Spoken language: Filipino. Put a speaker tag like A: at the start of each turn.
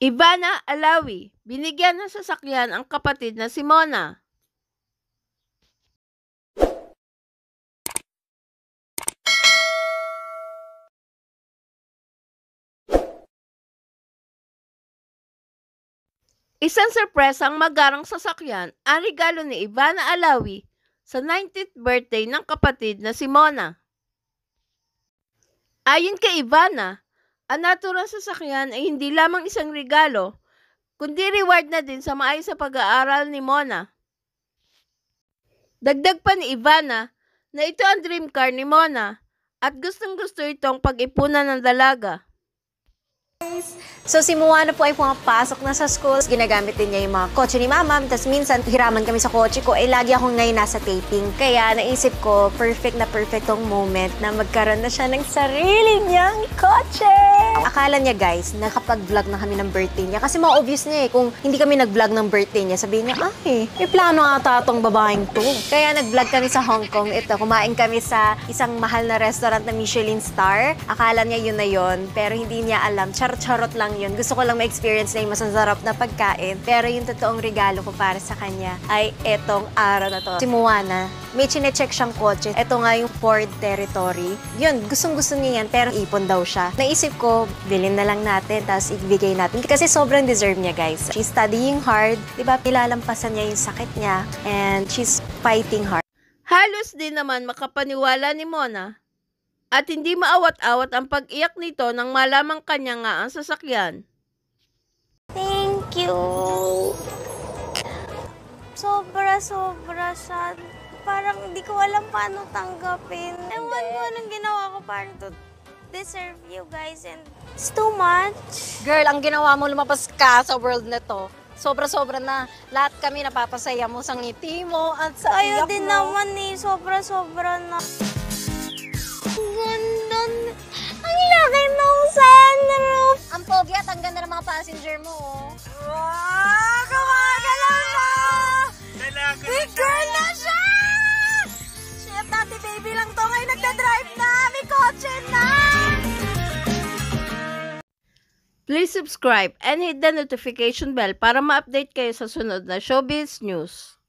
A: Ivana Alawi, binigyan ng sasakyan ang kapatid na si Mona. Isang sorpresang magarang sasakyan ang regalo ni Ivana Alawi sa 90th birthday ng kapatid na si Mona. Ayon kay Ivana, ang naturang sasakyan ay hindi lamang isang regalo, kundi reward na din sa maayos sa pag-aaral ni Mona. Dagdag pa ni Ivana na ito ang dream car ni Mona at gustong-gusto itong pag-ipunan ng dalaga.
B: So si Moana po ay pumapasok na sa school. Ginagamit din niya yung mga kotse ni Mama. Tapos minsan hiraman kami sa kotse ko. Lagi akong ngayon nasa taping. Kaya naisip ko, perfect na perfect tong moment na magkaroon na siya ng sarili niyang kotse. Akala niya guys, nakapag-vlog na kami ng birthday niya. Kasi ma-obvious niya kung hindi kami nag-vlog ng birthday niya. Sabihin niya, ay, may plano ata tong babaeng to. Kaya nag-vlog kami sa Hong Kong. Ito, kumain kami sa isang mahal na restaurant na Michelin star. Akala niya yun na yun, pero hindi niya alam. Charot lang yun. Gusto ko lang ma-experience na yung masasarap na pagkain. Pero yung totoong regalo ko para sa kanya ay etong araw na to. Si Moana, may chine-check siyang kotse. Ito nga yung Ford Territory. Yun, gustong-gusto niya yan, pero ipon daw siya. Naisip ko, bilhin na lang natin, tapos ibigay natin. Kasi sobrang deserve niya, guys. She's studying hard. Diba, nilalampasan niya yung sakit niya. And she's fighting hard.
A: Halos din naman makapaniwala ni Mona at hindi maawat-awat ang pag-iyak nito nang malamang kanya nga ang sasakyan.
B: Thank you! Sobra sad. Parang hindi ko alam paano tanggapin. Ewan ko anong ginawa ko para to deserve you guys and it's too much.
C: Girl, ang ginawa mo, lumabas ka sa world na to. Sobra-sobra na. Lahat kami napapasaya mo sa ngiti mo at sa
B: Ayaw
C: iyak
B: din
C: mo.
B: naman Sobra-sobra na. Ganda. Ang laki ng sunroof.
C: Ang pogi at ang ganda ng mga passenger mo.
B: Wow! Gumagalaw na! Big girl na siya! Shit, dati baby lang to. Ngayon nagda-drive na. May kotse na!
A: Please subscribe and hit the notification bell para ma-update kayo sa sunod na Showbiz News.